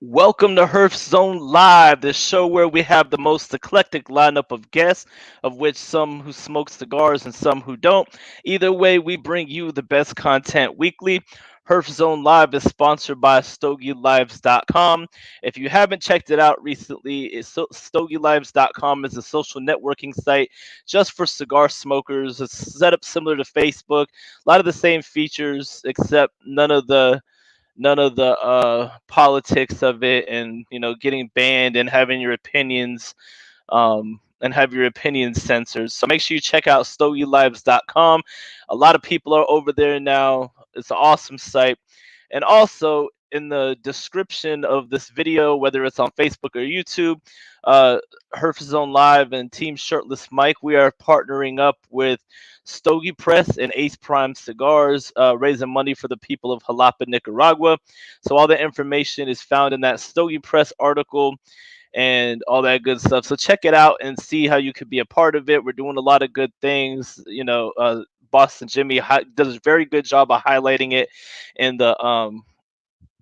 Welcome to Herf Zone Live, the show where we have the most eclectic lineup of guests, of which some who smoke cigars and some who don't. Either way, we bring you the best content weekly. Herf Zone Live is sponsored by StogieLives.com. If you haven't checked it out recently, StogieLives.com is a social networking site just for cigar smokers. It's set up similar to Facebook, a lot of the same features, except none of the politics of it, and getting banned and having your opinions and have your opinions censored. So make sure you check out stogielives.com. A lot of people are over there now. It's an awesome site. And also in the description of this video, whether it's on Facebook or YouTube, uh, Herf Zone Live and Team Shirtless Mike, we are partnering up with Stogie Press and Ace Prime Cigars, raising money for the people of Jalapa, Nicaragua. So all the information is found in that Stogie Press article and all that good stuff. So check it out and see how you could be a part of it. We're doing a lot of good things. Boston Jimmy does a very good job of highlighting it in the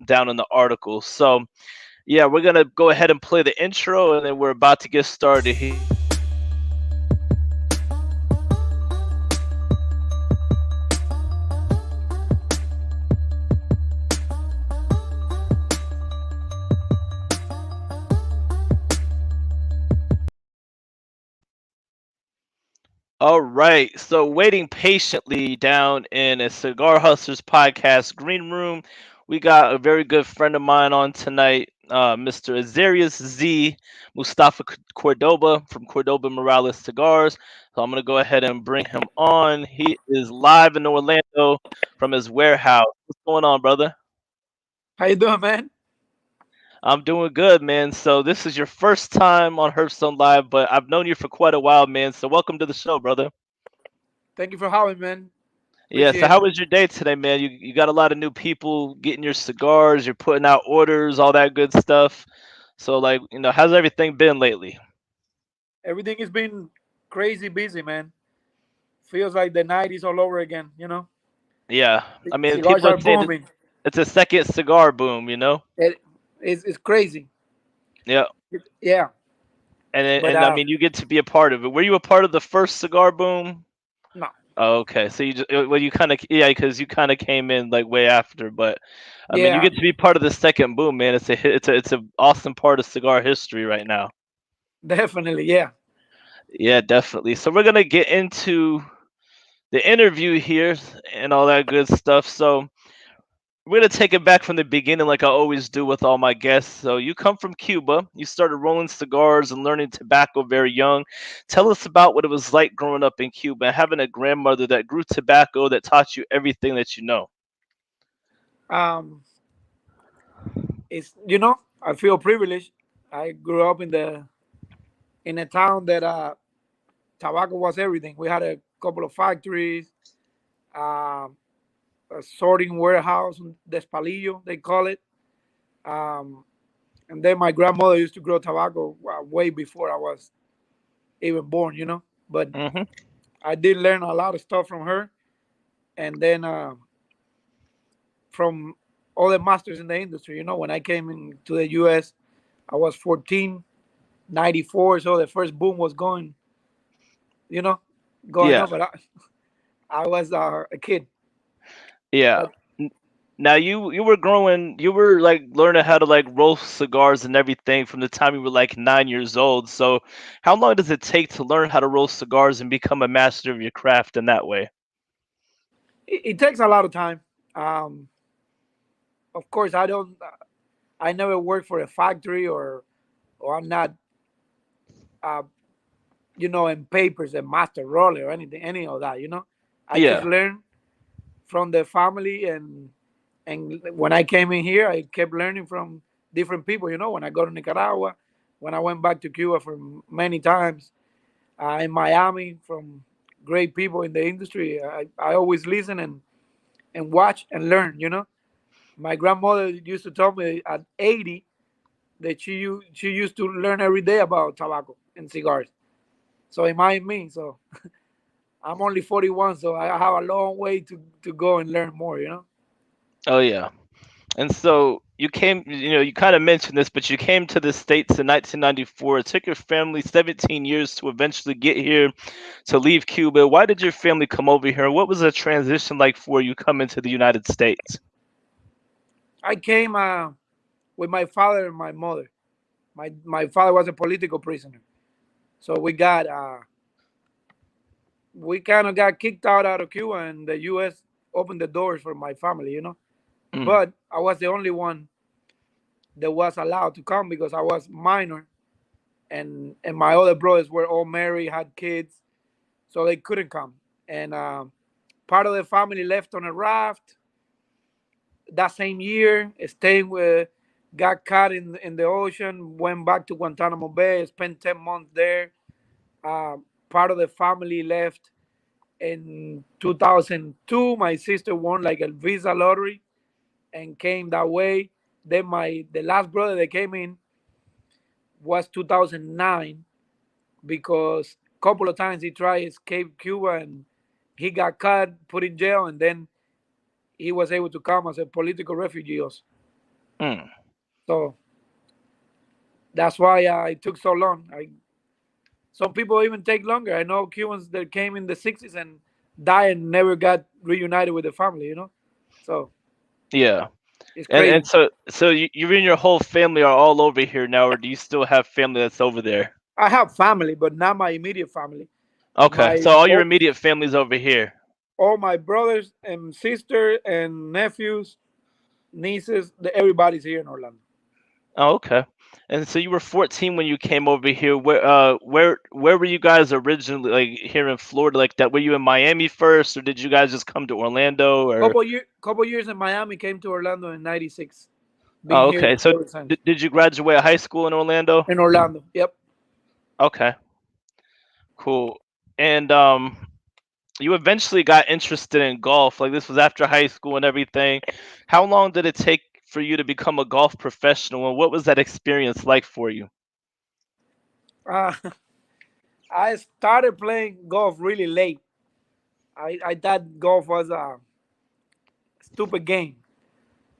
down in the article. So yeah, we're gonna go ahead and play the intro, and then we're about to get started here. All right. So, waiting patiently down in a Cigar Hustlers podcast green room, we got a very good friend of mine on tonight, Mr. Azarias Z Mustafa Cordoba from Cordoba y Morales Cigars. So, I'm going to go ahead and bring him on. He is live in Orlando from his warehouse. What's going on, brother? How you doing, man? I'm doing good, man. So, this is your first time on Hearthstone Live, but I've known you for quite a while, man. So, welcome to the show, brother. Thank you for having me, man. Yeah, so Appreciate how it. was your day today, man? You got a lot of new people getting your cigars, you're putting out orders, all that good stuff. So like, how's everything been lately? Everything has been crazy busy, man. Feels like the night is all over again. Yeah. I mean, Cigars people are are saying booming. it's a second cigar boom. It's crazy. Yeah. Yeah, but And I mean, you get to be a part of it. Were you a part of the first cigar boom? no, Oh, okay. So you just well, you kind of yeah, because you kind of came in like way after, but I mean, you yeah, get to be part of the second boom, man. It's a awesome part of cigar history right now. definitely, yeah. Yeah, definitely. So we're gonna get into the interview here and all that good stuff. So we're gonna take it back from the beginning, like I always do with all my guests. So you come from Cuba. You started rolling cigars and learning tobacco very young. Tell us about what it was like growing up in Cuba and having a grandmother that grew tobacco that taught you everything that you know. Um, it's I feel privileged. I grew up in a town that tobacco was everything. We had a couple of factories, um, a sorting warehouse, Despalillo, they call it. Um, And then my grandmother used to grow tobacco way before I was even born, But Hmm. I did learn a lot of stuff from her, and then from all the masters in the industry. When I came into the U.S., I was 14, 94, so the first boom was you know, going Yeah, up, but I was a kid. yeah. But N- Now you were growing, you were like learning how to like roll cigars and everything from the time you were like 9 years old. So how long does it take to learn how to roll cigars and become a master of your craft in that way? it takes a lot of time. Um, of course, I never worked for a factory or I'm not uh, in papers and master roller or anything, any of that. I just Yeah. learned from the family, and when I came in here, I kept learning from different people. When I go to Nicaragua, when I went back to Cuba for many times, in Miami, from great people in the industry, I always listen and watch and learn. My grandmother used to tell me at 80 that she used to learn every day about tobacco and cigars. So it might mean so I'm only 41, so I have a long way to go and learn more. Oh yeah. And so you came, you kind of mentioned this, but you came to the States in 1994. It took your family 17 years to eventually get here, to leave Cuba. Why did your family come over here? What was the transition like for you coming to the United States? I came with my father and my mother. My father was a political prisoner, so we kind of got kicked out of Cuba, and the U.S. opened the doors for my family, Mm, But I was the only one that was allowed to come because I was minor, and my other brothers were all married, had kids, so they couldn't come. And part of the family left on a raft that same year, staying with, got caught in the ocean, went back to Guantanamo Bay, spent 10 months there. Uh, Part of the family left in 2002. My sister won like a visa lottery and came that way. Then the last brother that came in was 2009 because a couple of times he tried to escape Cuba and he got caught, put in jail, and then he was able to come as a political refugee also. mm. So that's why it took so long. Some people even take longer. I know Cubans that came in the 60s and died and never got reunited with the family, So Yeah. it's And crazy. so you and your whole family are all over here now, or do you still have family that's over there? I have family, but not my immediate family. Okay, My so all your all, immediate family's over here. all my brothers and sisters and nephews, nieces, everybody's here in Orlando. Oh, okay. And so you were 14 when you came over here. Where were you guys originally? Like here in Florida, like that? Were you in Miami first, or did you guys just come to Orlando? Or Couple years in Miami, came to Orlando in '96. Been oh, here okay. So ever since. did you graduate high school in Orlando? In Orlando, yep. Okay, cool. And you eventually got interested in golf. Like this was after high school and everything. How long did it take for you to become a golf professional, and what was that experience like for you? Uh, I started playing golf really late. I thought golf was a stupid game.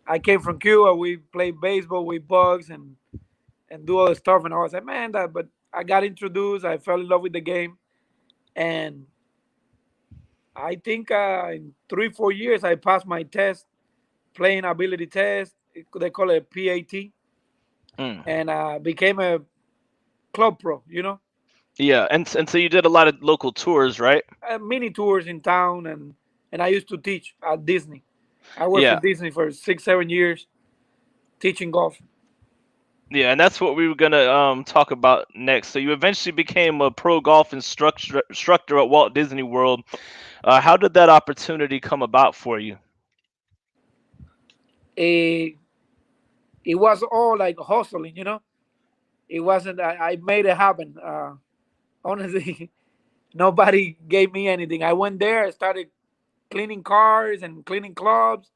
I came from Cuba. We played baseball with bugs and do all the stuff. And I was like, man, that. But I got introduced. I fell in love with the game, and I think in 3 4 years I passed my test, playing ability test. They call it PAT, Mm. and became a club pro. Yeah, and so you did a lot of local tours, right? Mini tours in town, and I used to teach at Disney. I worked for Yeah. Disney for 6 7 years teaching golf. Yeah, and that's what we were gonna talk about next. So you eventually became a pro golf instructor at Walt Disney World. How did that opportunity come about for you? It, it was all like hustling. It wasn't. I made it happen. Honestly, nobody gave me anything. I went there. I started cleaning cars and cleaning clubs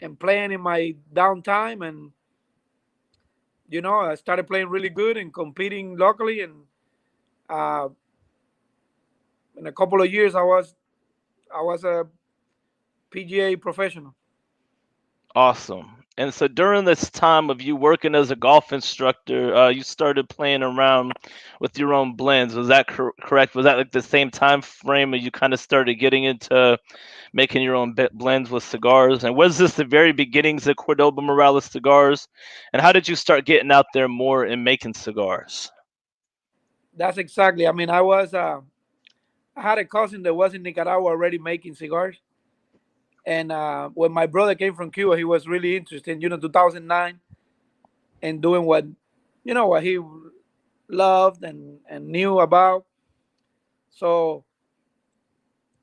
and playing in my downtime, and I started playing really good and competing locally. And uh, in a couple of years, I was a PGA professional. Awesome. And so during this time of you working as a golf instructor, you started playing around with your own blends. Was that correct? Was that like the same time frame that you kind of started getting into making your own blends with cigars? And was this the very beginnings of Cordoba Morales Cigars? And how did you start getting out there more and making cigars? That's exactly. I mean, I had a cousin that was in Nicaragua already making cigars, and when my brother came from Cuba, he was really interested. 2009, and doing what he loved and knew about. So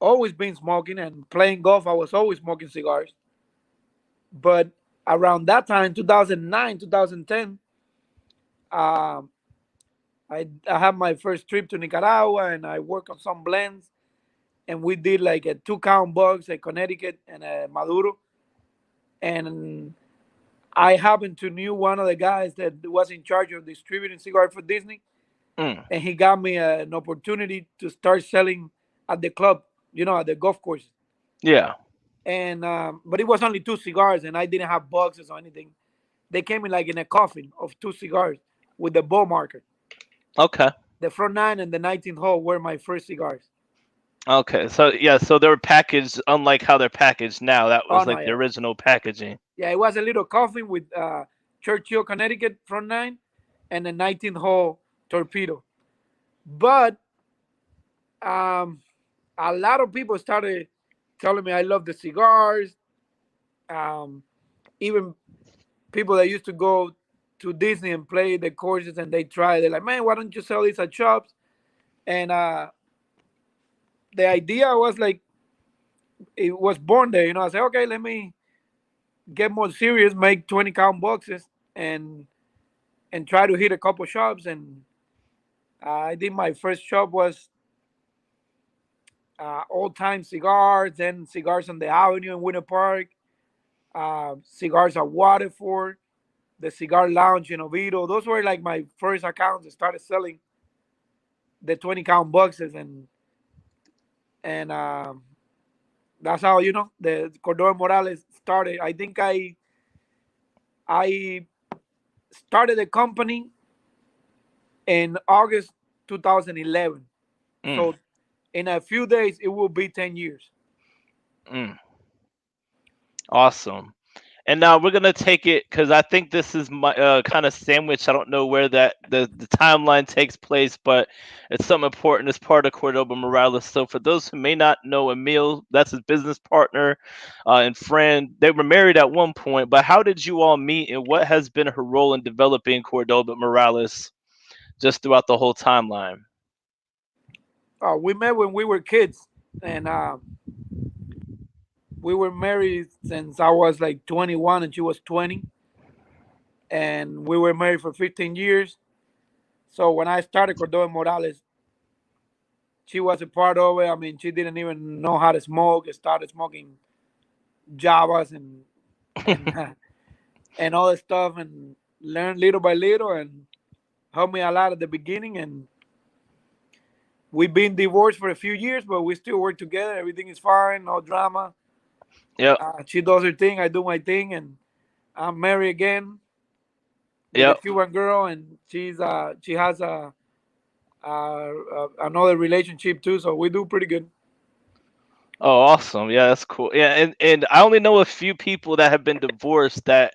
always been smoking and playing golf. I was always smoking cigars. But around that time, 2009, 2010, um, I had my first trip to Nicaragua and I worked on some blends. And we did like a 2 count bugs, a Connecticut and a Maduro. And I happened to knew one of the guys that was in charge of distributing cigars for Disney. Mm, And he got me an opportunity to start selling at the club, at the golf course. yeah. And but it was only 2 cigars, and I didn't have boxes or anything. They came in like in a coffin of two cigars with the bow marker. Okay. The front nine and the 19th hole were my first cigars. Okay. So yeah, so they were packaged unlike how they're packaged now. That Oh was no, like the yeah, original packaging. yeah. It was a little coffin with Churchill, Connecticut front nine, and a 19th hole torpedo. But um, a lot of people started telling me I love the cigars. Um, Even people that used to go to Disney and play the courses and they try, they're like, man, why don't you sell these at shops? And the idea was like, it was born there. I said, okay, let me get more serious, make 20 count boxes and try to hit a couple shops. And I think my first shop was Old Time Cigars, then Cigars on the Avenue in Winter Park, Cigars at Waterford, the Cigar Lounge in Oviedo. Those were like my first accounts that started selling the 20 count boxes. And that's how the Cordoba Morales started. I think I started the company in August 2011. Mm, So in a few days it will be 10 years. mm. Awesome. And now we're gonna take it because I think this is my kind of sandwich. I don't know where that the timeline takes place, but it's something important. It's part of Cordoba Morales. So for those who may not know Emil, that's his business partner and friend. They were married at one point, but how did you all meet, and what has been her role in developing Cordoba Morales just throughout the whole timeline? We met when we were kids, and we were married since I was like 21 and she was 20, and we were married for 15 years. So when I started Cordoba Morales, she was a part of it. I mean, she didn't even know how to smoke. Started smoking Javas and and all that stuff, and learned little by little, and helped me a lot at the beginning. And we've been divorced for a few years, but we still work together. Everything is fine, no drama. Yep. She does her thing, I do my thing, and I'm married again with a Yep. Cuban girl, and she has another relationship too, so we do pretty good. Oh, awesome. Yeah, that's cool. Yeah, and I only know a few people that have been divorced that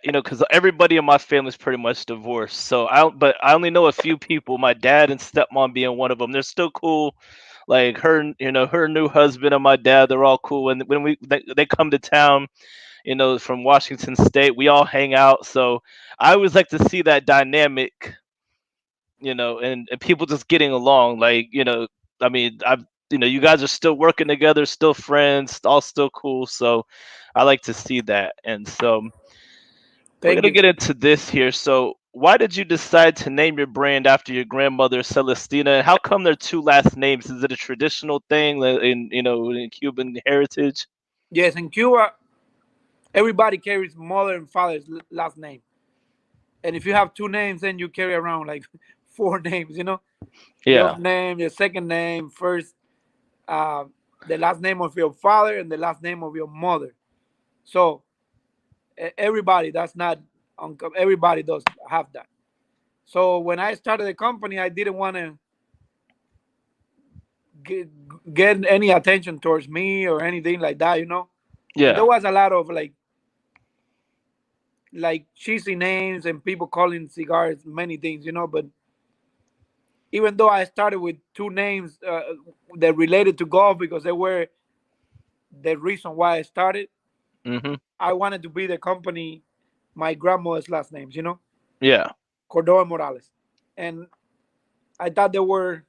because everybody in my family is pretty much divorced. So but I only know a few people. My dad and stepmom being one of them. They're still cool. Like her new husband and my dad, they're all cool. And when they come to town, from Washington State, we all hang out. So I always like to see that dynamic, and people just getting along. Like, I mean, you guys are still working together, still friends, all still cool. So I like to see that. And so we're Thank gonna you. get into this here. So, why did you decide to name your brand after your grandmother, Celestina? And how come there are two last names? Is it a traditional thing in Cuban heritage? Yes, in Cuba, everybody carries mother and father's last name, and if you have two names, then you carry around like four names. Your Yeah. name, your second name, first, uh, the last name of your father, and the last name of your mother. So everybody, that's not everybody does have that. So when I started the company, I didn't want to get, get any attention towards me or anything like that. And there Yeah. was a lot of like cheesy names and people calling cigars many things. But even though I started with two names that related to golf because they were the reason why I started, Mhm. I wanted to be the company, my grandmother's last names, Yeah. Cordoba Morales. And I thought they were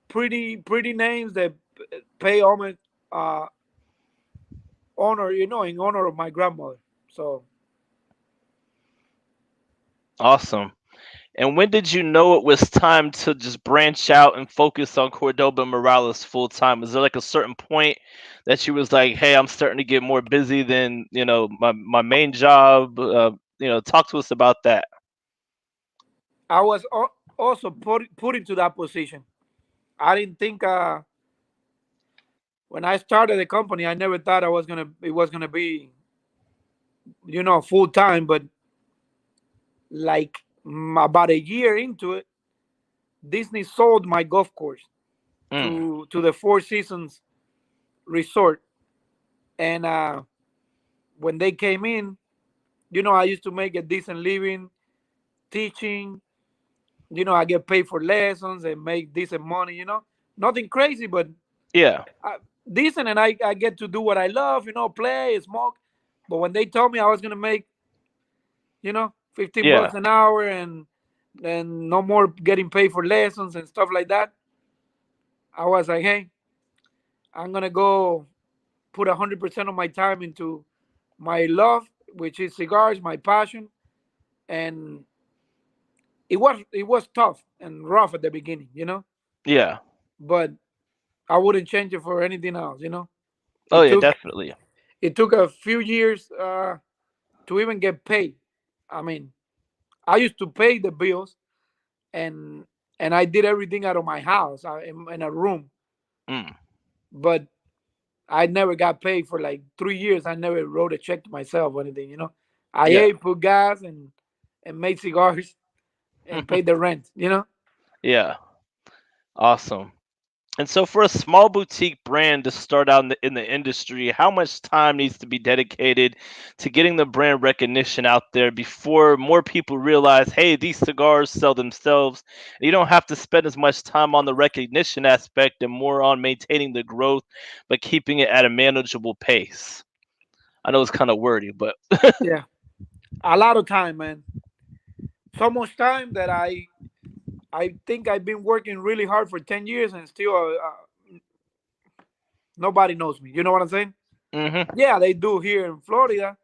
pretty names that pay homage, uh, honor, in honor of my grandmother. So Awesome. And when did you know it was time to just branch out and focus on Cordoba Morales full time? Is there like a certain point that you was like, "Hey, I'm starting to get more busy than my main job"? Talk to us about that. I was also put into that position. I didn't think when I started the company, I never thought it was gonna be full time. But like about a year into it, Disney sold my golf course Mm. to the Four Seasons Resort, and when they came in, I used to make a decent living teaching. I get paid for lessons and make decent money. Nothing crazy, but Yeah. decent, and I get to do what I love. Play, smoke. But when they told me I was gonna make, 15 Yeah. bucks an hour and no more getting paid for lessons and stuff like that, I was like, hey, I'm gonna go put 100% of my time into my love, which is cigars, my passion, and it was tough and rough at the beginning, Yeah. but I wouldn't change it for anything else. Oh It yeah, took definitely. it took a few years to even get paid. I mean, I used to pay the bills, and I did everything out of my house, in a room, Mm. but I never got paid for like 3 years. I never wrote a check to myself or anything. I Yeah. ate, put gas, and made cigars and paid the rent. Yeah. Awesome. And so, for a small boutique brand to start out in the industry, how much time needs to be dedicated to getting the brand recognition out there before more people realize, hey, these cigars sell themselves? You don't have to spend as much time on the recognition aspect and more on maintaining the growth, but keeping it at a manageable pace. I know it's kind of wordy, but Yeah, a lot of time, man. So much time that I think I've been working really hard for 10 years and still nobody knows me. You know what I'm saying? hmm, Yeah, they do here in Florida,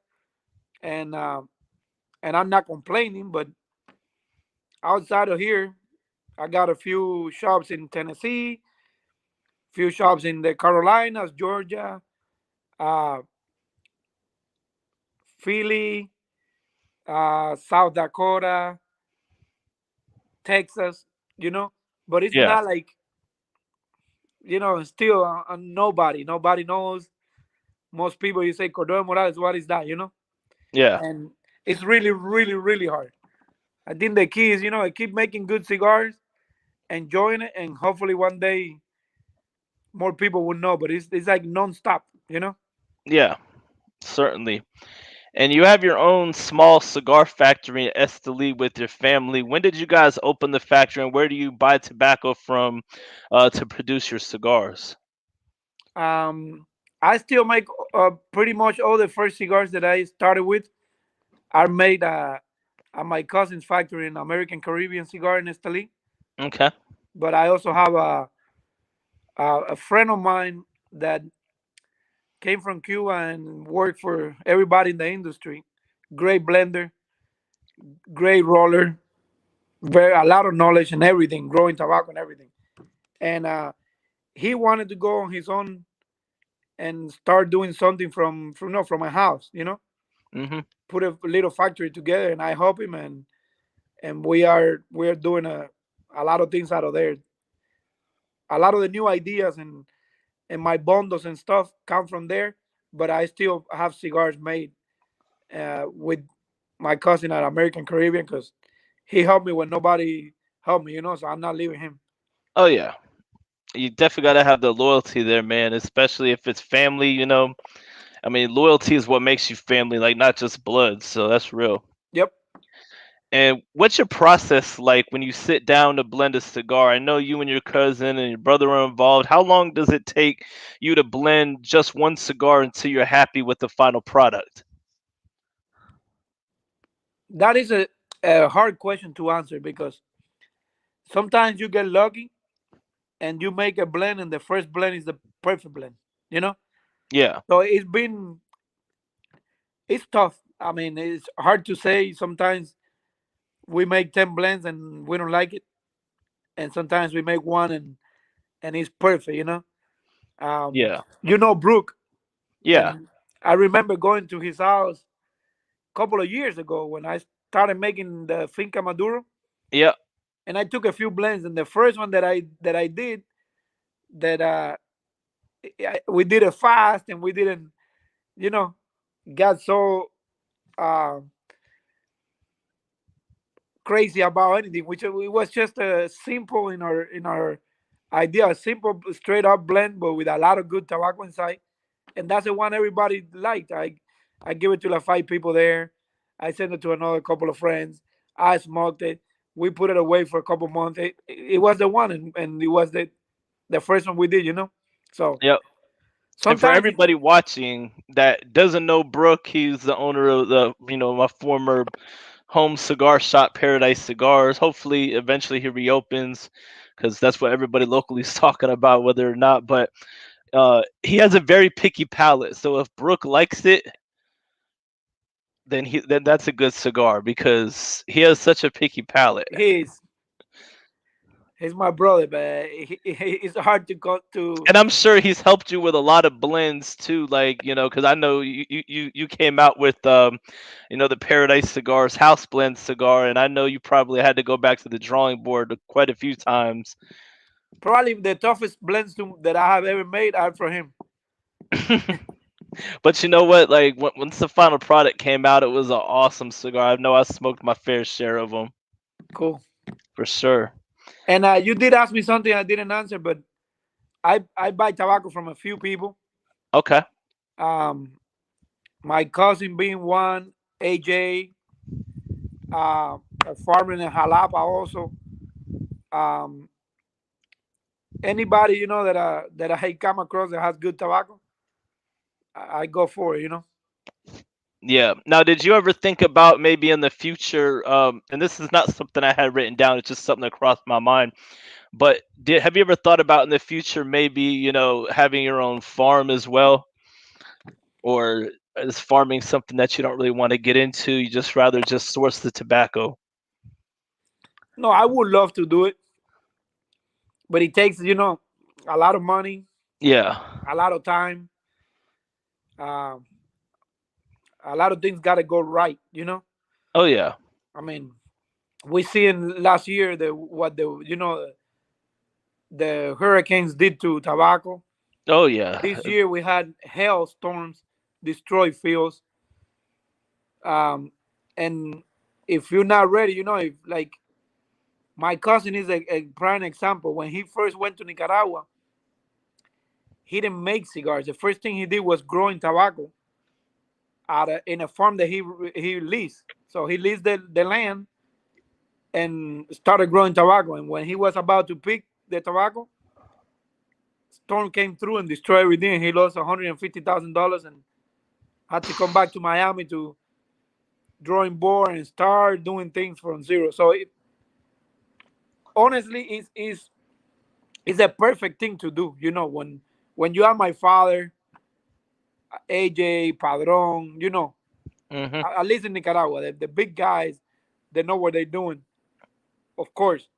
and I'm not complaining. But outside of here, I got a few shops in Tennessee, few shops in the Carolinas, Georgia, uh, Philly, South Dakota, Texas. You know, but it's yeah, not like still nobody. Nobody knows. Most people, you say Cordoba y Morales, what is that? yeah, And it's really, really, really hard. I think the key is, I keep making good cigars, enjoying it, and hopefully one day more people will know. But it's like nonstop. yeah, certainly. And you have your own small cigar factory in Esteli with your family. When did you guys open the factory, and where do you buy tobacco from to produce your cigars? I still make pretty much all the first cigars that I started with are made at my cousin's factory in American Caribbean Cigar in Esteli. Okay. But I also have a friend of mine that came from Cuba and worked for everybody in the industry. Great blender, great roller, a lot of knowledge and everything, growing tobacco and everything. And he wanted to go on his own and start doing something from my house. Hmm. Put a little factory together, and I help him, and we are doing a lot of things out of there. A lot of the new ideas and my bundles and stuff come from there, but I still have cigars made with my cousin at American Caribbean because he helped me when nobody helped me. So I'm not leaving him. Oh yeah, you definitely got to have the loyalty there, man. Especially if it's family. I mean, loyalty is what makes you family, like not just blood. So that's real. Yep. And what's your process like when you sit down to blend a cigar? I know you and your cousin and your brother are involved. How long does it take you to blend just one cigar until you're happy with the final product? That is a hard question to answer because sometimes you get lucky and you make a blend, and the first blend is the perfect blend. You know, Yeah. so it's tough. I mean, it's hard to say. Sometimes we make 10 blends and we don't like it, and sometimes we make one and it's perfect. Yeah. Brooke, Yeah. and I remember going to his house a couple of years ago when I started making the Finca Maduro, Yeah. and I took a few blends, and the first one that I did that we did it fast and we didn't, you know, got so. uh, crazy about anything. Which it was just a simple in our idea, a simple straight up blend, but with a lot of good tobacco inside. And that's the one everybody liked. I give it to like 5 people there. I sent it to another couple of friends. I smoked it. We put it away for a couple months. It was the one, and it was the first one we did. So Yep. And for sometimes everybody watching that doesn't know Brooke, he's the owner of my former home cigar shop, Paradise Cigars. Hopefully, eventually he reopens, because that's what everybody locally is talking about, whether or not. But he has a very picky palate. So if Brooke likes it, then that's a good cigar, because he has such a picky palate. he's he's my brother, but it's hard to go to. And I'm sure he's helped you with a lot of blends too, like, because I know you came out with the Paradise Cigars house blend cigar, and I know you probably had to go back to the drawing board quite a few times. Probably the toughest blends that I have ever made are for him. But you know what? Like, once the final product came out, it was an awesome cigar. I know I smoked my fair share of them Cool. for sure. And you did ask me something I didn't answer, but I buy tobacco from a few people. Okay. Um, my cousin being one, AJ, a farmer in Jalapa also. Um, anybody that I come across that has good tobacco, I go for it. Yeah. Now, did you ever think about maybe in the future? And this is not something I had written down. It's just something that crossed my mind. But have you ever thought about in the future maybe having your own farm as well, or is farming something that you don't really want to get into? You just rather just source the tobacco? No, I would love to do it, but it takes a lot of money, Yeah. a lot of time, um, a lot of things got to go right. Oh yeah. I mean, we see in last year what the hurricanes did to tobacco. Oh yeah. This year we had hailstorms destroy fields. And if you're not ready, if like my cousin is a prime example. When he first went to Nicaragua, he didn't make cigars. The first thing he did was growing tobacco in a farm that he leased. So he leased the land and started growing tobacco. And when he was about to pick the tobacco, storm came through and destroyed everything. He lost $150,000 and had to come back to Miami to drawing board and start doing things from zero. So honestly, it's a perfect thing to do. When you are my father, AJ Padron, Mhm. at least in Nicaragua, the big guys, they know what they're doing. Of course,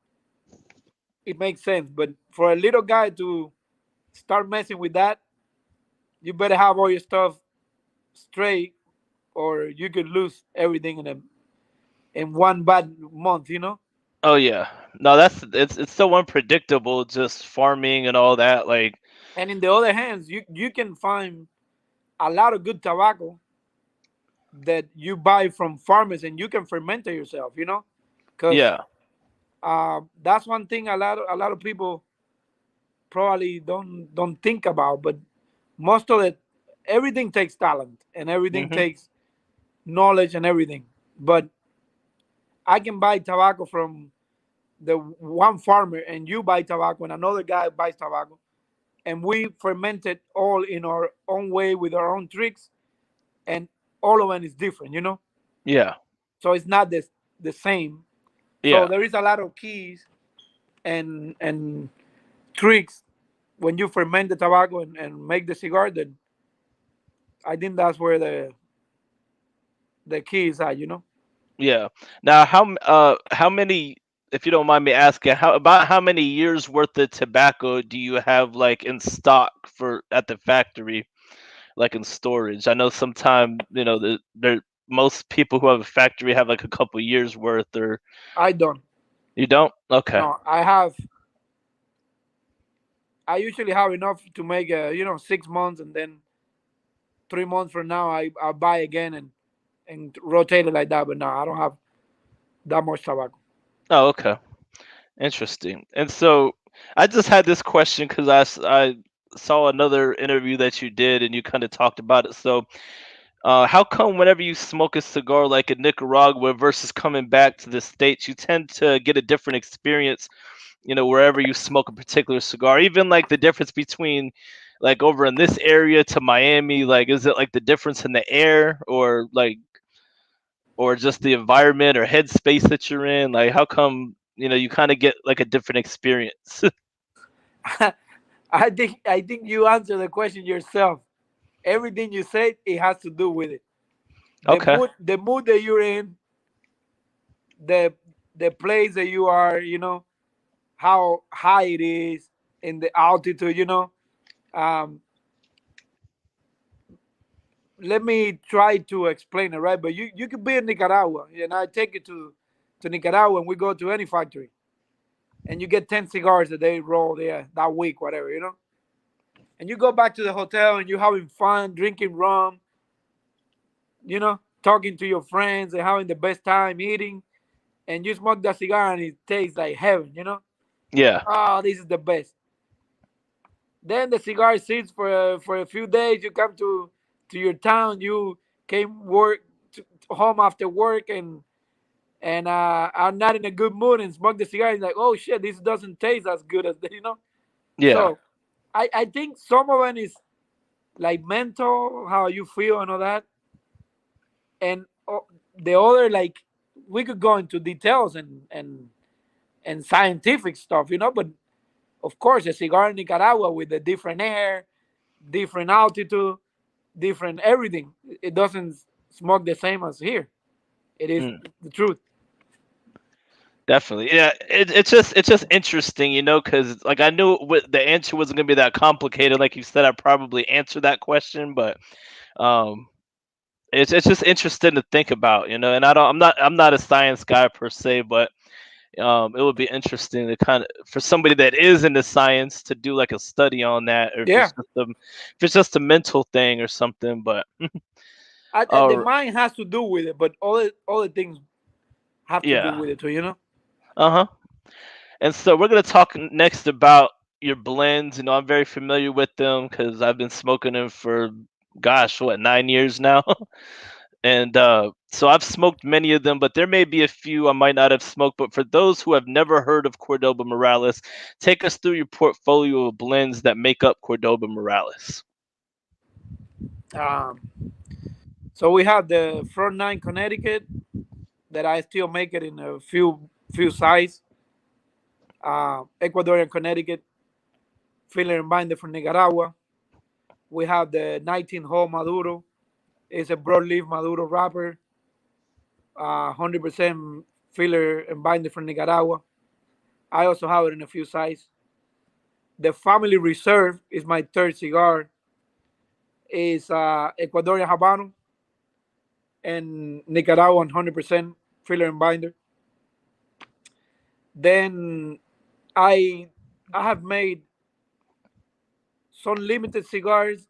it makes sense. But for a little guy to start messing with that, you better have all your stuff straight, or you could lose everything in one bad month. Oh yeah. No, it's so unpredictable, just farming and all that. Like, And in the other hands, you can find a lot of good tobacco that you buy from farmers, and you can ferment it yourself. Because yeah. that's one thing a lot of people probably don't think about. But most of it, everything takes talent and everything Mhm. takes knowledge and everything. But I can buy tobacco from the one farmer, and you buy tobacco, and another guy buys tobacco, and we ferment it all in our own way with our own tricks, and all of them is different. Yeah. So it's not the same. So Yeah. there is a lot of keys and tricks when you ferment the tobacco and make the cigar. Then I think that's where the key is at. Yeah. Now, how many, if you don't mind me asking, how many years worth of tobacco do you have, like, in stock for at the factory, like in storage? I know sometimes, most people who have a factory have like a couple years worth, or I don't. you don't? Okay. No, I usually have enough to make 6 months, and then 3 months from now I buy again, and and rotate it like that. But no, I don't have that much tobacco. Oh, okay. Interesting. And so I just had this question because I saw another interview that you did and you kind of talked about it. So, how come whenever you smoke a cigar like in Nicaragua versus coming back to the States, you tend to get a different experience, wherever you smoke a particular cigar? Even like the difference between like over in this area to Miami, like is it like the difference in the air or just the environment or headspace that you're in? Like how come, you kind of get like a different experience? I think you answer the question yourself. Everything you said, it has to do with it. The Okay. mood that you're in, the the place that you are, how high it is in the altitude, Um, let me try to explain it, right? But you could be in Nicaragua, and I take you to Nicaragua, and we go to any factory, and you get 10 cigars that they roll there that week, whatever, and you go back to the hotel and you're having fun, drinking rum, talking to your friends and having the best time eating, and you smoke that cigar and it tastes like heaven. Yeah. Oh, this is the best. Then the cigar sits for a few days. You come to your town. You came home after work and are not in a good mood and smoke the cigar. And like, oh shit, this doesn't taste as good as. Yeah. So I think some of it is like mental, how you feel and all that, and the other, like, we could go into details and scientific stuff, but of course a cigar in Nicaragua with a different air, different altitude, different everything, it doesn't smoke the same as here. It is Mm, the truth. definitely. Yeah. It's just interesting, because like I knew the answer wasn't gonna be that complicated. Like you said, I probably answered that question, but um, it's just interesting to think about, And I'm not a science guy per se, but it would be interesting to kind of for somebody that is into science to do like a study on that, or Yeah. if it's just a mental thing or something. But The uh, mind has to do with it, but all the things have to do yeah, with it too. uh-huh. And so we're gonna talk next about your blends. I'm very familiar with them because I've been smoking them for, gosh, what, 9 years now. And so I've smoked many of them, but there may be a few I might not have smoked. But for those who have never heard of Cordoba Morales, take us through your portfolio of blends that make up Cordoba Morales. um, so we have the front nine Connecticut that I still make it in a few size. Ecuadorian Connecticut, filler and binder from Nicaragua. We have the 19 hole Maduro. It's a broadleaf Maduro wrapper, 100% filler and binder from Nicaragua. I also have it in a few sizes. The Family Reserve is my third cigar. Is Ecuadorian Habano and Nicaragua 100% filler and binder. Then I I have made some limited cigars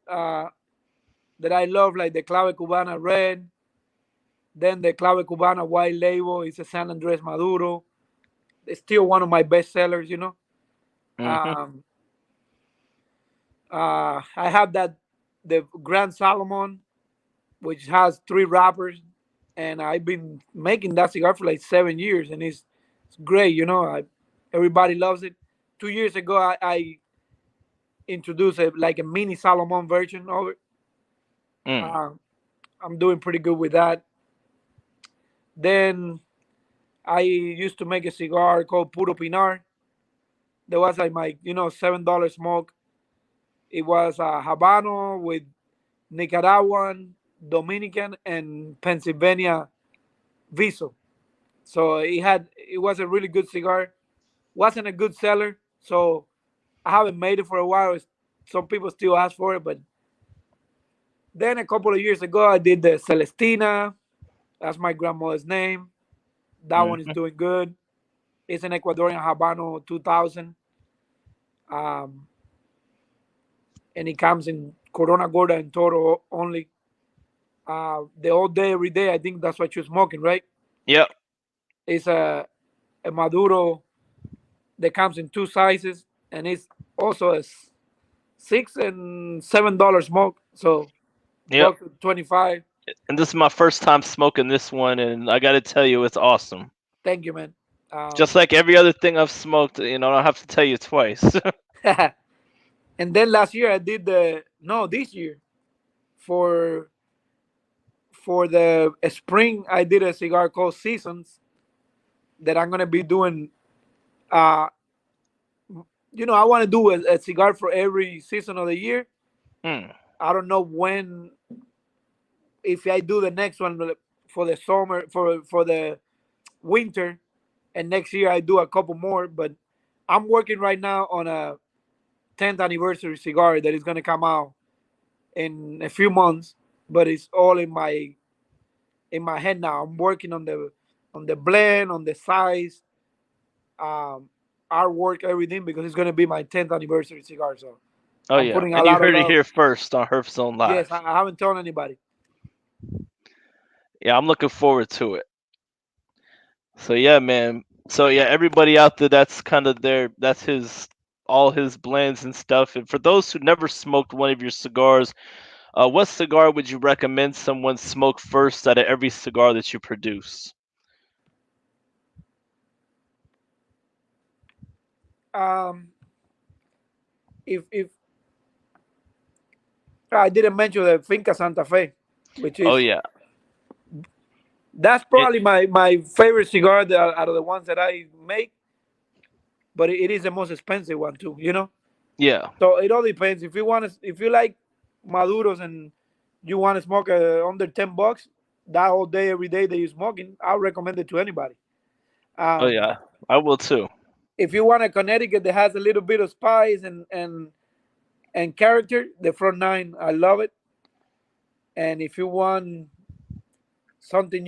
that I love, like the Clave Cubana Red. Then the Clave Cubana White Label is a San Andres Maduro. It's still one of my best sellers. Hmm. Um, I have the Grand Salomon, which has three wrappers, and I've been making that cigar for like 7 years, and it's great. Everybody loves it. 2 years ago, I introduced like a mini Salomon version of it. Mm. Uh, I'm doing pretty good with that. Then I used to make a cigar called Puro Pinar. That was like my $7 smoke. It was a Habano with Nicaraguan, Dominican, and Pennsylvania Viso. So it was a really good cigar. Wasn't a good seller, so I haven't made it for a while. Some people still ask for it, but then a couple of years ago I did the Celestina. That's my grandmother's name. That one is Hmm. doing good. It's an Ecuadorian Habano 2000, um, and it comes in Corona Gorda and Toro only. The all day, every day. I think that's what you're smoking, right? Yep. It's a Maduro that comes in two sizes, and it's also a $6 and $7 smoke. So Yep. buck 25. And this is my first time smoking this one, and I got to tell you, it's awesome. Thank you, man. Just like every other thing I've smoked, I don't have to tell you twice. And then last year I did the no this year for the spring I did a cigar called Seasons that I'm gonna be doing. Uh, I want to do a cigar for every season of the year. Hmm. I don't know when if I do the next one for the summer for the winter, and next year I do a couple more. But I'm working right now on a 10th anniversary cigar that is gonna come out in a few months. But it's all in my head now. I'm working on the blend, on the size, um, artwork, everything because it's gonna be my 10th anniversary cigar. So Oh I'm yeah, putting a and you lot of heard it love. here first on Herf Zone Yes, Live. I haven't told anybody. Yeah, I'm looking forward to it. So yeah, man. So yeah, everybody out there, that's kind of that's his all his blends and stuff. And for those who never smoked one of your cigars, what cigar would you recommend someone smoke first out of every cigar that you produce? Um, if I didn't mention the Finca Santa Fe, which Oh is yeah, that's it, probably my favorite cigar out of the ones that I make, but it is the most expensive one too. yeah, So it all depends. If you like Maduros and you want to smoke under $10, that whole day, every day that you're smoking, I'll recommend it to anybody. oh Um, yeah. I will too. if you want a Connecticut that has a little bit of spice and character, the front nine, I love it. And if you want something,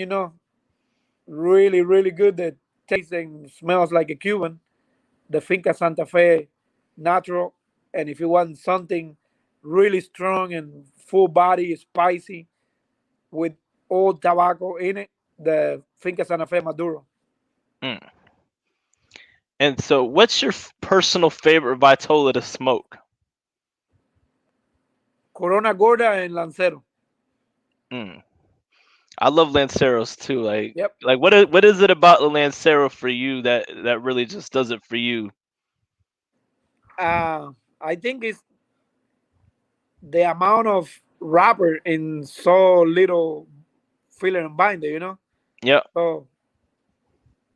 really, really good that tastes and smells like a Cuban, the Finca Santa Fe natural. And if you want something really strong and full body, spicy with old tobacco in it, the Finca Santa Fe Maduro. Mm. And so, what's your personal favorite Vitola to smoke? Corona Gorda and Lancero. Mm. I love Lanceros too. Like, Yep. what is it about the Lancero for you that really just does it for you? Uh, I think it's the amount of wrapper in so little filler and binder. Yep. So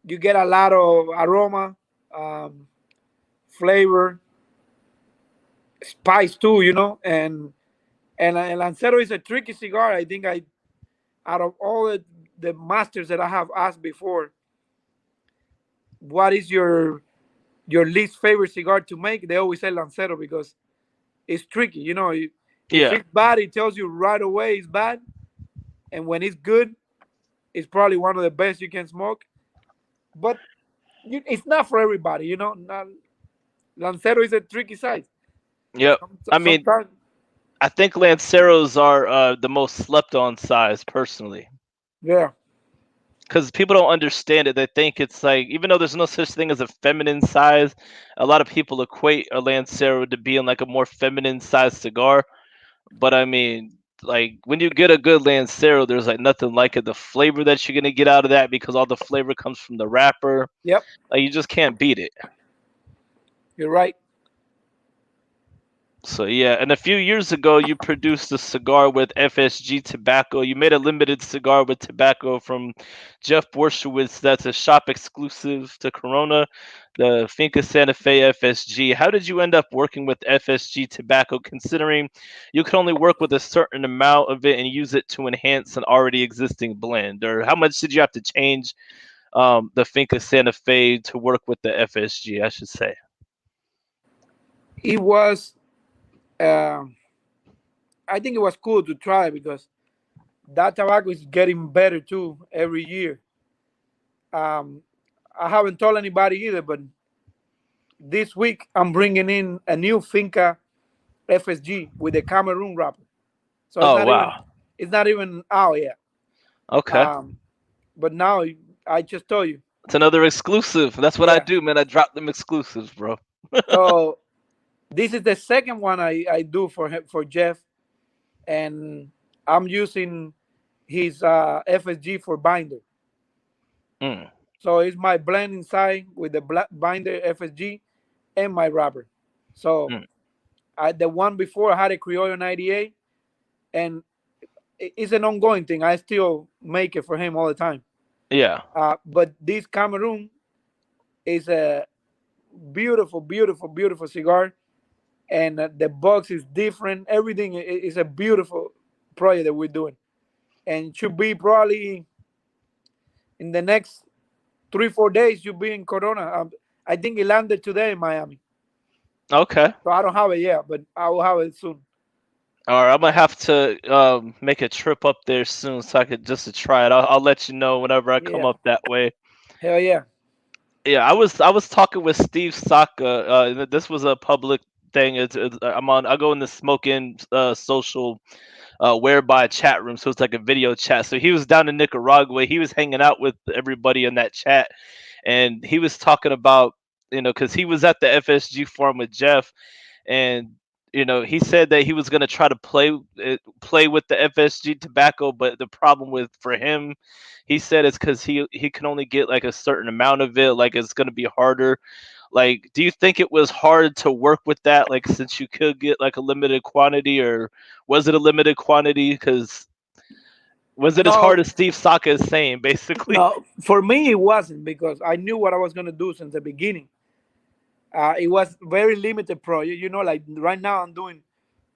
you get a lot of aroma, um, flavor, spice too. And El Lancero is a tricky cigar. I think out of all the masters that I have asked before, what is your least favorite cigar to make? They always say Lancero because it's tricky. If Yeah. it's bad, it tells you right away it's bad, and when it's good, it's probably one of the best you can smoke. But it's not for everybody. Lancero is a tricky size. Yep. I mean, Sometimes, I think Lanceros are the most slept on size personally. yeah, Because people don't understand it. They think it's like, even though there's no such thing as a feminine size, a lot of people equate a Lancero to being like a more feminine sized cigar. But I mean, like when you get a good Lancero, there's like nothing like it. The flavor that you're gonna get out of that because all the flavor comes from the wrapper. yep, Like you just can't beat it. you're right. So yeah, and a few years ago, you produced a cigar with FSG tobacco. You made a limited cigar with tobacco from Jeff Borshowitz. That's a shop exclusive to Corona, the Finca Santa Fe FSG. How did you end up working with FSG tobacco, considering you could only work with a certain amount of it and use it to enhance an already existing blend? Or how much did you have to change the Finca Santa Fe to work with the FSG? I should say. It was. Uh, I think it was cool to try because that tobacco is getting better too every year. Um, I haven't told anybody either, but this week I'm bringing in a new Finca FSG with a Cameroon wrapper. So it's Oh not even wow. It's not even out yet. Okay. Um, but now I just told you. It's another exclusive. That's what I Yeah. do, man. I drop them exclusives, bro. So this is the second one I do for him, for Jeff, and I'm using his FSG for binder. Mm, So it's my blend inside with the black binder FSG and my wrapper. So mm. the one before I had a Criollo 98, and it's an ongoing thing. I still make it for him all the time. Yeah. But this Cameroon is a beautiful, beautiful, beautiful cigar, and the box is different. Everything is a beautiful project that we're doing, and should be probably in the next 3 4 days. You'll be in Corona. I think it landed today in Miami, Okay. so I don't have it yet, but I will have it soon. All right. I'm gonna have to make a trip up there soon so I could just to try it. I'll let you know whenever I come Yeah, up that way. hell yeah. Yeah, I was talking with Steve Saka. This was a public thing. I'm on. I go in the smoking social whereby chat room, so it's like a video chat. So he was down in Nicaragua. He was hanging out with everybody in that chat, and he was talking about because he was at the FSG forum with Jeff, and he said that he was going to try to play with the FSG tobacco, but the problem with for him, he said it's because he can only get like a certain amount of it, like it's going to be harder. Like, do you think it was hard to work with that, like since you could get like a limited quantity, or was it a limited quantity? Because was it as hard No, as Steve Saka is saying, basically? no. For me, it wasn't because I knew what I was gonna do since the beginning. It was very limited project. Like right now I'm doing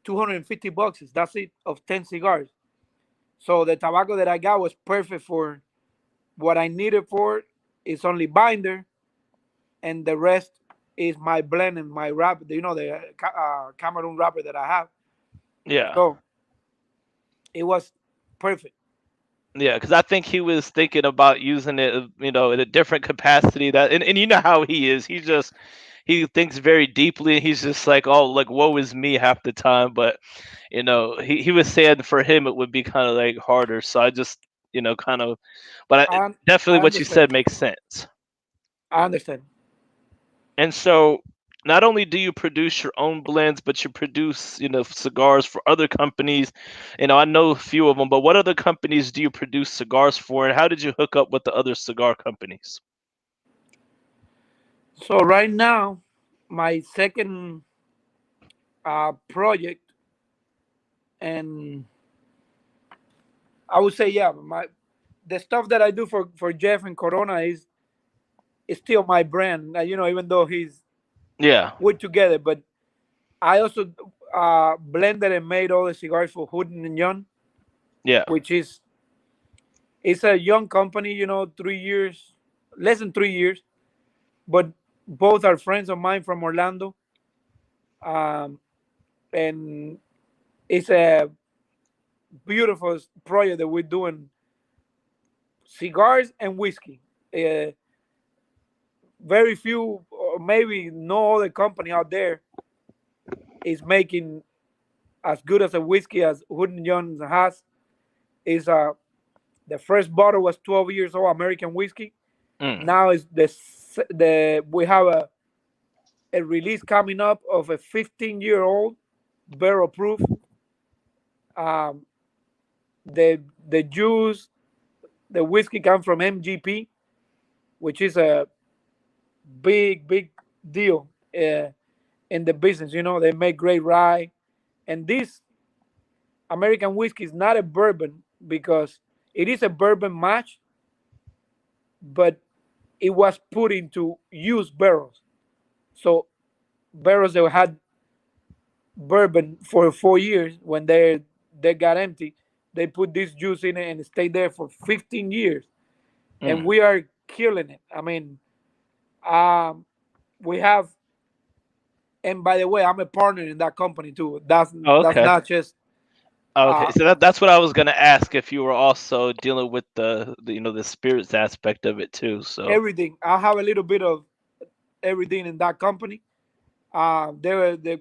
250 boxes. That's it of 10 cigars. So the tobacco that I got was perfect for what I needed for. It's only binder, and the rest is my blend and my wrap. The Cameroon wrapper that I have. Yeah. So it was perfect. Yeah, because I think he was thinking about using it, in a different capacity. And you know how he is. He thinks very deeply, and he's just like, oh, like woe is me half the time. But he was saying for him it would be kind of like harder. So I just kind of, but I definitely I what you understand. said makes sense. I understand. And so not only do you produce your own blends, but you produce, cigars for other companies. I know a few of them, but what other companies do you produce cigars for, and how did you hook up with the other cigar companies? So right now, my second project, and I would say, yeah, the stuff that I do for Jeff and Corona is still my brand. Even though Yeah, we're together, but I also blended and made all the cigars for Hood and Young, yeah, which is it's a young company. 3 years, less than 3 years, but both are friends of mine from Orlando, um, and it's a beautiful project that we're doing cigars and whiskey. Uh, Very few, or maybe no other company out there is making as good as a whiskey as Hood and Jones has. Is The first bottle was 12 years old American whiskey. mm, Now is the we have a release coming up of a 15-year-old barrel proof. Um, the juice, the whiskey comes from MGP, which is a big deal in the business. They make great rye, and this American whiskey is not a bourbon because it is a bourbon match, but it was put into used barrels. So barrels that had bourbon for 4 years, when they got empty, they put this juice in it and it stayed there for 15 years, and mm. we are killing it. I mean, um, we have. And by the way, I'm a partner in that company too. Oh, That's okay. not just Okay, uh, so that's what I was gonna ask if you were also dealing with the spirits aspect of it too. So everything. I have a little bit of everything in that company. They were the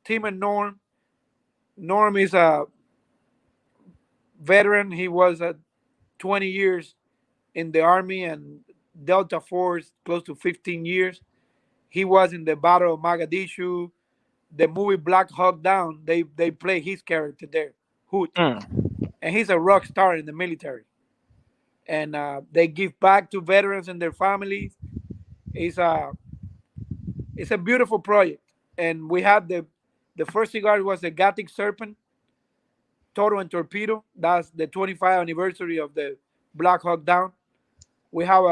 team and Norm. Norm is veteran. He was 20 years in the army and Delta Force, close to 15 years. He was in the Battle of Mogadishu. The movie Black Hawk Down, they play his character there, Hoot, Mm. and he's a rock star in the military. And they give back to veterans and their families. It's a it's a beautiful project. And we have the first cigar was the Gothic Serpent, Toro and Torpedo. That's the 25th anniversary of the Black Hawk Down. We have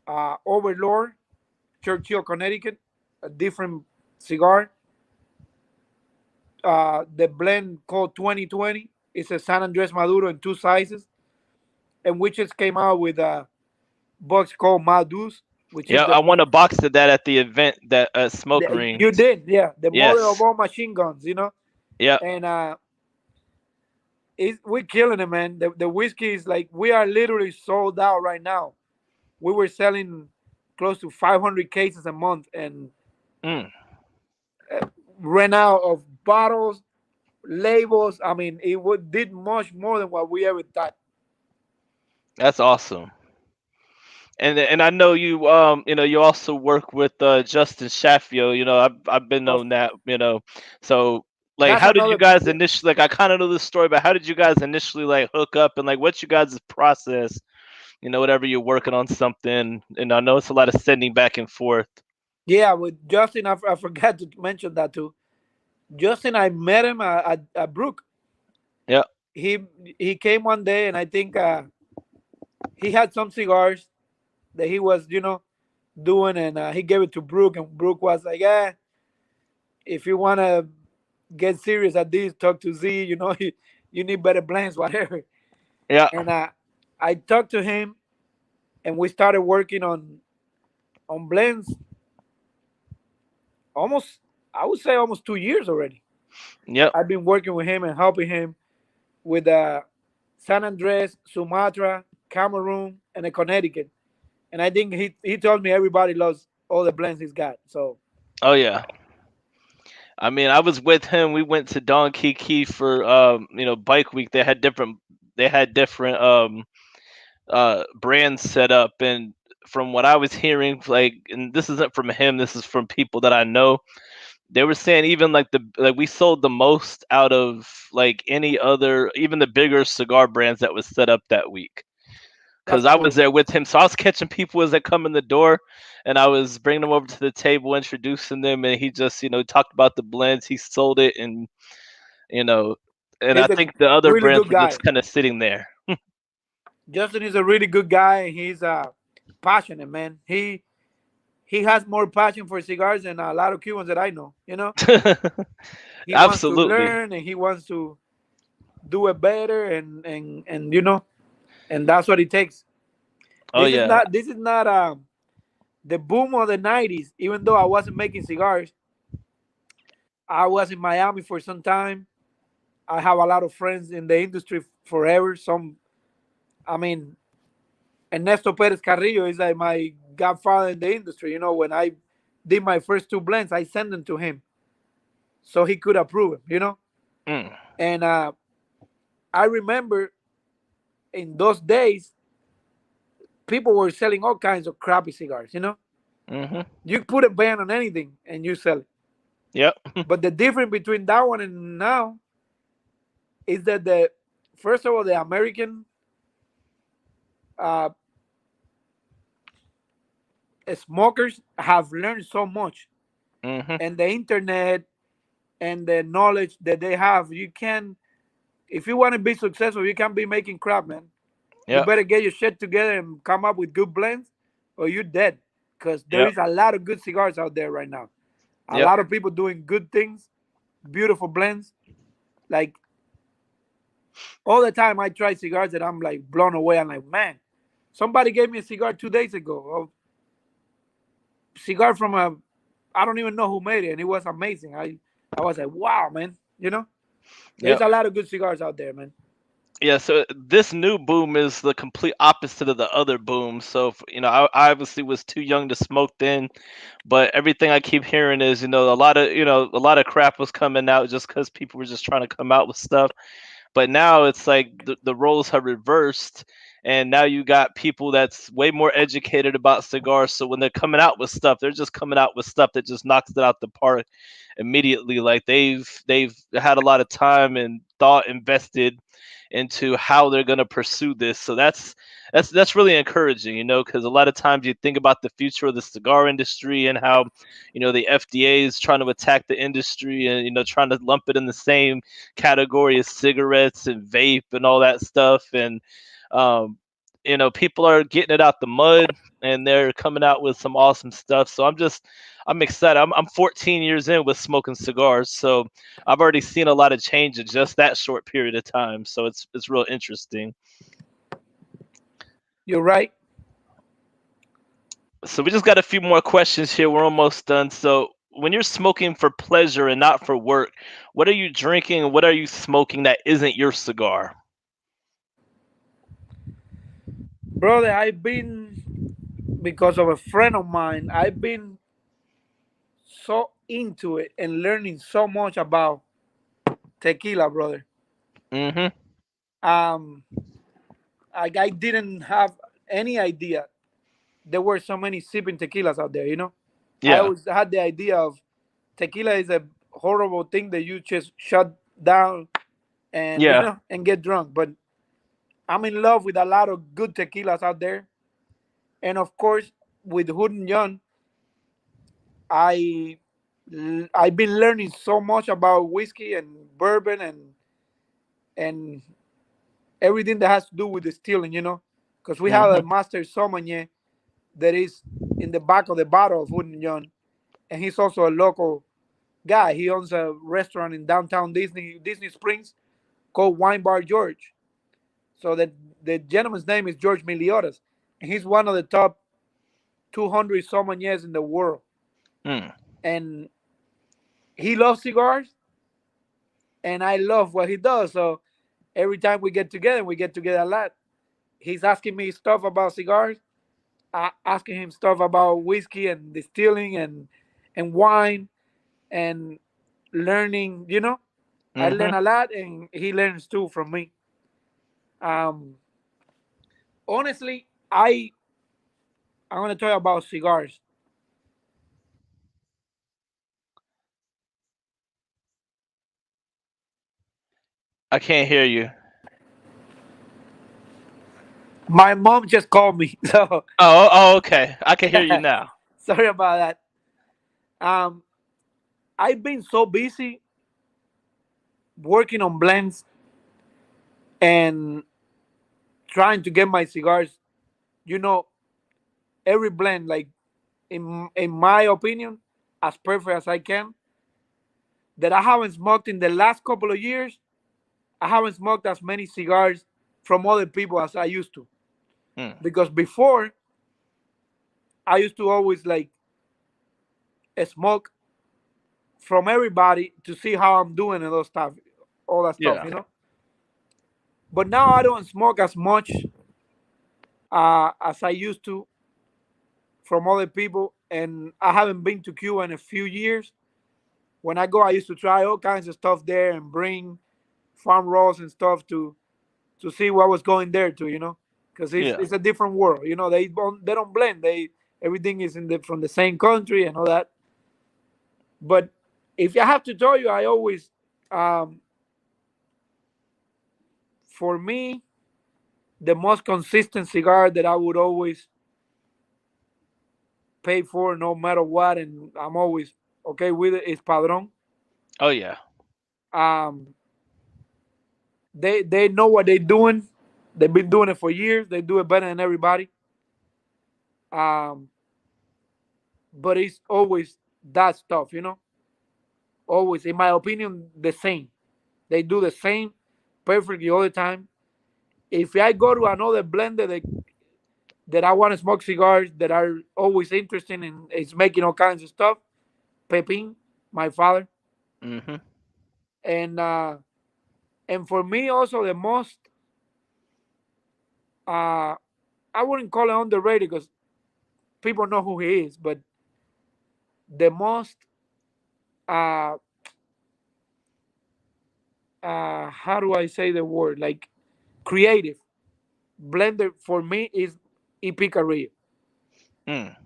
a Overlord, Churchill, Connecticut, a different cigar. The blend called 2020. It's a San Andres Maduro in two sizes, and we just came out with a box called Maldus, which is Yeah, I won a box of that at the event that Smoke Ring. you did, yeah, the mother of Yes. all machine guns, Yep. and we're killing it, man. The whiskey is like we are literally sold out right now. We were selling close to 500 cases a month and Mm. ran out of bottles, labels. I mean, did much more than what we ever thought. That's awesome. And I know you also work with Justin Shafio. I've been Of on that. So like That's how did you another. guys initially, like, I kind of know the story, but how did you guys initially like hook up, and like what's you guys' process? Whatever you're working on something, and I know it's a lot of sending back and forth. Yeah, with Justin, I forgot to mention that too. Justin, I met him at Brook. Yeah. He he came one day, and I think he had some cigars that he was, doing, and he gave it to Brook, and Brook was like, "Yeah, if you wanna get serious at this, talk to Z. You need better blends, whatever." Yeah. And I talked to him, and we started working on blends almost, I would say, almost 2 years already. Yep. I've been working with him and helping him with San Andres, Sumatra, Cameroon, and Connecticut. And I think he told me everybody loves all the blends he's got. So Oh yeah. I mean, I was with him. We went to Don Kiki for bike week. They had different brands set up, and from what I was hearing, like, and this isn't from him, this is from people that I know. They were saying even like we sold the most out of like any other, even the bigger cigar brands that was set up that week. that's Because I was cool. there with him, so I was catching people as they come in the door, and I was bringing them over to the table, introducing them, and he just talked about the blends. He sold it, you know, and I He's a think the other really brands good were guy. just kind of sitting there. Justin is a really good guy. He's passionate, man. He has more passion for cigars than a lot of Cubans that I know. He wants to Absolutely. learn and he wants to do it better, and and that's what it takes. Oh yeah. This is not the boom of the 90s. Even though I wasn't making cigars, I was in Miami for some time. I have a lot of friends in the industry forever. I mean, Ernesto Perez Carrillo is like my godfather in the industry. When I did my first two blends, I sent them to him so he could approve them. Mm. And I remember in those days, people were selling all kinds of crappy cigars. Mhm. You put a ban on anything and you sell it. Yep. But the difference between that one and now is that first of all, the American uh, smokers have learned so much, Mhm. and the internet and the knowledge that they have. You can, if you want to be successful, you can't be making crap, man. You Yep. better get your shit together and come up with good blends, or you're dead. Because there Yep. is a lot of good cigars out there right now. A Yep. lot of people doing good things, beautiful blends. Like all the time, I try cigars that I'm like blown away. I'm like, man, somebody gave me a cigar 2 days ago. A cigar from I don't even know who made it, and it was amazing. I was like, wow, man. There's Yep. a lot of good cigars out there, man. Yeah, so this new boom is the complete opposite of the other boom. So, I obviously was too young to smoke then, but everything I keep hearing is, a lot of crap was coming out just because people were just trying to come out with stuff. But now it's like the roles have reversed, and now you got people that's way more educated about cigars. So when they're coming out with stuff, they're just coming out with stuff that just knocks it out the park immediately. Like they've had a lot of time and thought invested into how they're going to pursue this. So that's really encouraging, because a lot of times you think about the future of the cigar industry and how, the FDA is trying to attack the industry and, trying to lump it in the same category as cigarettes and vape and all that stuff. And, um, people are getting it out the mud and they're coming out with some awesome stuff. So I'm excited. I'm 14 years in with smoking cigars. So I've already seen a lot of change in just that short period of time. So it's real interesting. You're right. So we just got a few more questions here. We're almost done. So when you're smoking for pleasure and not for work, what are you drinking and what are you smoking that isn't your cigar? Brother, I've been, because of a friend of mine, I've been so into it and learning so much about tequila, brother. Mm-hmm. Um, I didn't have any idea there were so many sipping tequilas out there, you know? I Yeah. always had the idea of tequila is a horrible thing that you just shut down and, Yeah. and get drunk. But I'm in love with a lot of good tequilas out there. And of course, with Hood and Young, I I've been learning so much about whiskey and bourbon and everything that has to do with distilling, because we have a Mm-hmm. master sommelier that is in the back of the bottle of Hood and Young, and he's also a local guy. He owns a restaurant in downtown Disney Springs called Wine Bar George. So the gentleman's name is George Miliotas, and he's one of the top 200 sommeliers in the world. Mm. And he loves cigars, and I love what he does. So every time we get together a lot. He's asking me stuff about cigars, asking him stuff about whiskey and distilling and wine and learning. I learn Mm-hmm. a lot, and he learns too from me. Um, honestly, I'm gonna talk about cigars. I can't hear you. My mom just called me, so Oh, okay. I can hear you now. sorry about that. Um, I've been so busy working on blends and trying to get my cigars. You know, every blend, like in my opinion, as perfect as I can. That I haven't smoked in the last couple of years. I haven't smoked as many cigars from other people as I used to. Mm. Because before, I used to always like smoke from everybody to see how I'm doing and those stuff, all that stuff, Yeah. But now I don't smoke as much as I used to from other people, and I haven't been to Cuba in a few years. When I go, I used to try all kinds of stuff there and bring farm rolls and stuff to see what was going there too, because Yeah. it's a different world. They don't blend. They Everything is in the from the same country and all that. But if I have to tell you, I always, um, for me, the most consistent cigar that I would always pay for no matter what, and I'm always okay with it, is Padron. Oh yeah. Um, they know what they're doing. They've been doing it for years. They do it better than everybody. Um, but it's always that stuff, always, in my opinion, the same. They do the same perfectly all the time. If I go to another blender that I want to smoke cigars that are always interesting and is making all kinds of stuff, Pepin, my father, Mm-hmm. and for me also the most, uh, I wouldn't call it underrated because people know who he is, but the most, uh, how do I say the word? Like creative. Blender for me is EP career. Mm.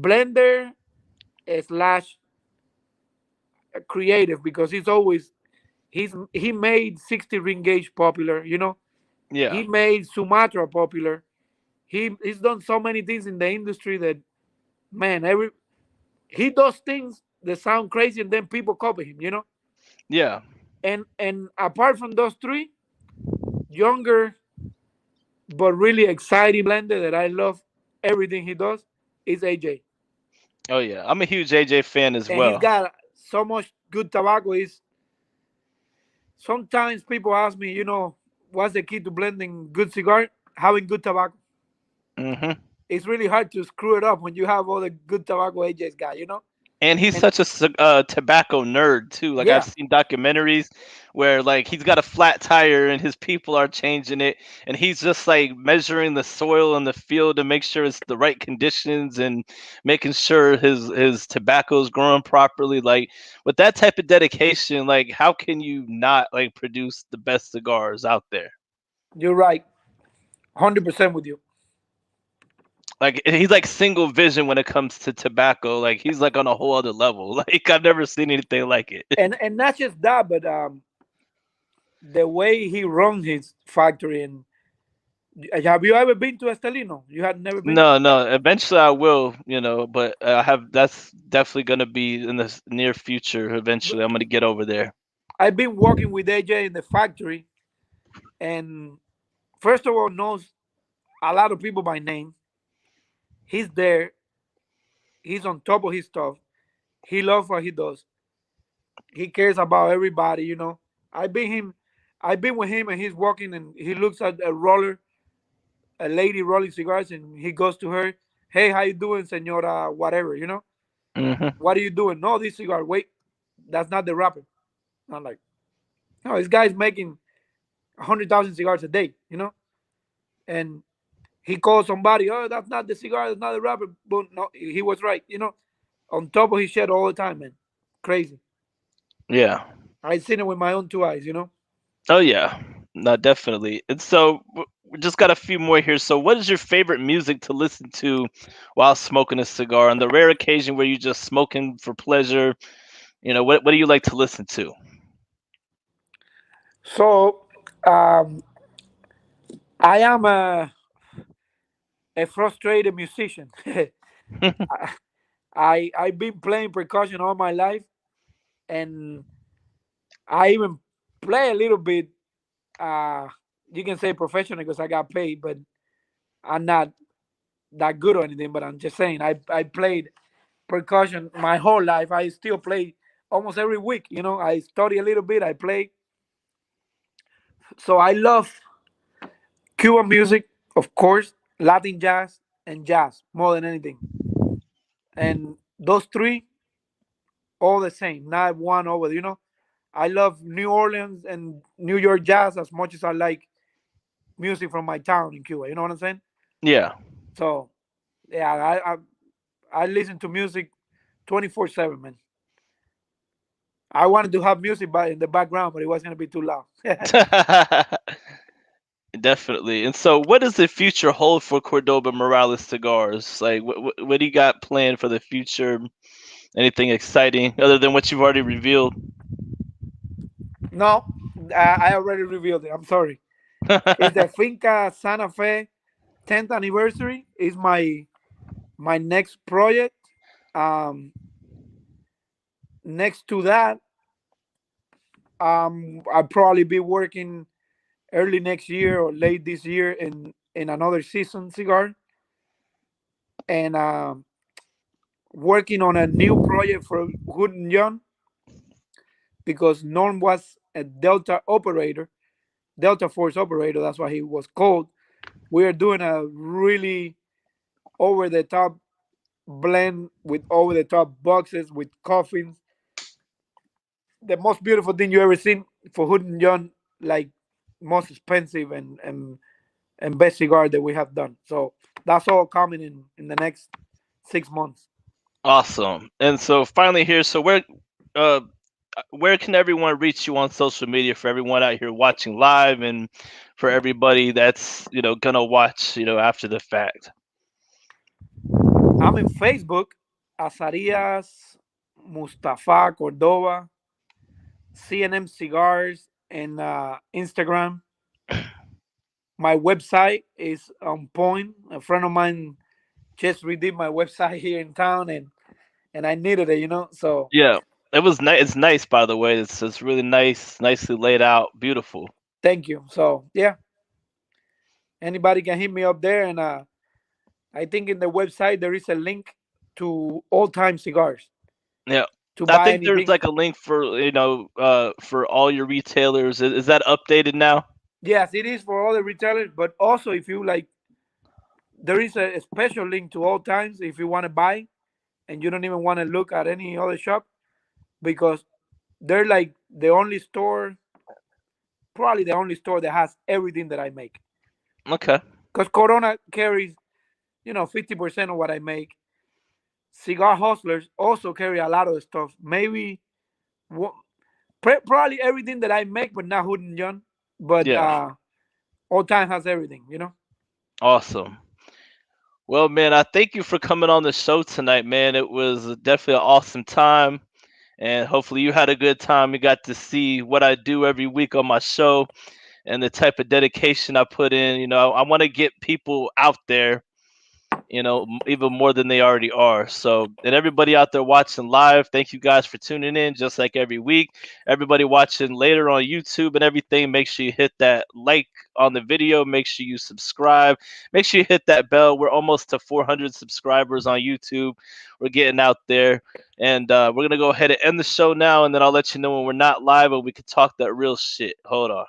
Blender slash creative because he made 60 ring gauge popular. Yeah. He made Sumatra popular. He's done so many things in the industry that man, every he does things that sound crazy and then people copy him. Yeah. And apart from those three, younger but really exciting blender that I love everything he does is AJ. Oh yeah. I'm a huge AJ fan as And he's well. got so much good tobacco. Is sometimes people ask me, what's the key to blending good cigar? Having good tobacco. Hmm. It's really hard to screw it up when you have all the good tobacco AJ's got. And he's And such a tobacco nerd too. Like I've yeah, seen documentaries where like he's got a flat tire and his people are changing it, and he's just like measuring the soil in the field to make sure it's the right conditions and making sure his tobacco is growing properly. Like with that type of dedication, like how can you not like produce the best cigars out there? you're right. 100% with you. Like he's like single vision when it comes to tobacco. Like he's like on a whole other level. Like I've never seen anything like it. And not just that, but the way he runs his factory. And have you ever been to Estelino? You had never been? No, no. Eventually, I will. But I have. That's definitely gonna be in the near future. Eventually, I'm gonna get over there. I've been working with AJ in the factory, and first of all, knows a lot of people by name. He's there. He's on top of his stuff. He loves what he does. He cares about everybody. I've been him. I've been with him, and he's walking, and he looks at a lady rolling cigars, and he goes to her, "Hey, how you doing, Senora? Whatever. Hmm. What are you doing? No, this cigar. Wait, that's not the wrapper." I'm like, no, this guy's making 100,000 cigars a day. And he called somebody, oh, that's not the cigar, that's not the wrapper. But no, he was right. On top of his shed all the time, man. Crazy. Yeah. I seen it with my own two eyes. Oh yeah. No, definitely. And so we just got a few more here. So, what is your favorite music to listen to while smoking a cigar? On the rare occasion where you're just smoking for pleasure, what do you like to listen to? So um, I am a frustrated musician. I've been playing percussion all my life, and I even play a little bit. Uh, you can say professional because I got paid, but I'm not that good or anything. But I'm just saying I played percussion my whole life. I still play almost every week. I study a little bit. I play. So I love Cuban music, of course, Latin jazz and jazz more than anything. And those three, all the same, not one over. I love New Orleans and New York jazz as much as I like music from my town in Cuba. You know what I'm saying? Yeah. So yeah, I listen to music 24/7, man. I wanted to have music in the background, but it was gonna be too loud. Definitely. And so, what does the future hold for Cordoba Morales Cigars? Like, what do you got planned for the future? Anything exciting other than what you've already revealed? No, I already revealed it. I'm sorry. It's the Finca Santa Fe 10th anniversary. Is my next project. Um, Next to that, I'll probably be working early next year or late this year in another season cigar, and working on a new project for Hood and Young because Norm was a Delta operator, Delta Force operator. That's why he was called. We are doing a really over the top blend with over the top boxes with coffins. The most beautiful thing you ever seen for Hood and Young, like most expensive and best cigar that we have done. So that's all coming in the next 6 months. Awesome. And so, finally, here, so where, uh, where can everyone reach you on social media for everyone out here watching live and for everybody that's gonna watch after the fact? I'm in Facebook, Azarias, Mustafa, Cordoba, CNM Cigars, and Instagram. My website is on point. A friend of mine just redid my website here in town, and I needed it, So Yeah, it was nice. It's nice, by the way. It's really nice, nicely laid out, beautiful. thank you. So yeah, anybody can hit me up there, and I think in the website there is a link to all time cigars Yeah, to I buy think there's anything. like a link for for all your retailers. Is that updated now? Yes, it is for all the retailers, but also if you like, there is a special link to all times if you want to buy and you don't even want to look at any other shop because they're like the only store, probably the only store that has everything that I make. Okay. Because Corona carries, 50% of what I make. Cigar Hustlers also carry a lot of the stuff. Maybe probably everything that I make, but not Hood and John. But Yeah. all time has everything. Awesome. Well, man, I thank you for coming on the show tonight, man. It was definitely an awesome time, and hopefully you had a good time. You got to see what I do every week on my show and the type of dedication I put in. I want to get people out there, even more than they already are. So, and everybody out there watching live, thank you guys for tuning in, just like every week. Everybody watching later on YouTube and everything, make sure you hit that like on the video. Make sure you subscribe. Make sure you hit that bell. We're almost to 400 subscribers on YouTube. We're getting out there. And we're going to go ahead and end the show now, and then I'll let you know when we're not live and we can talk that real shit. Hold on.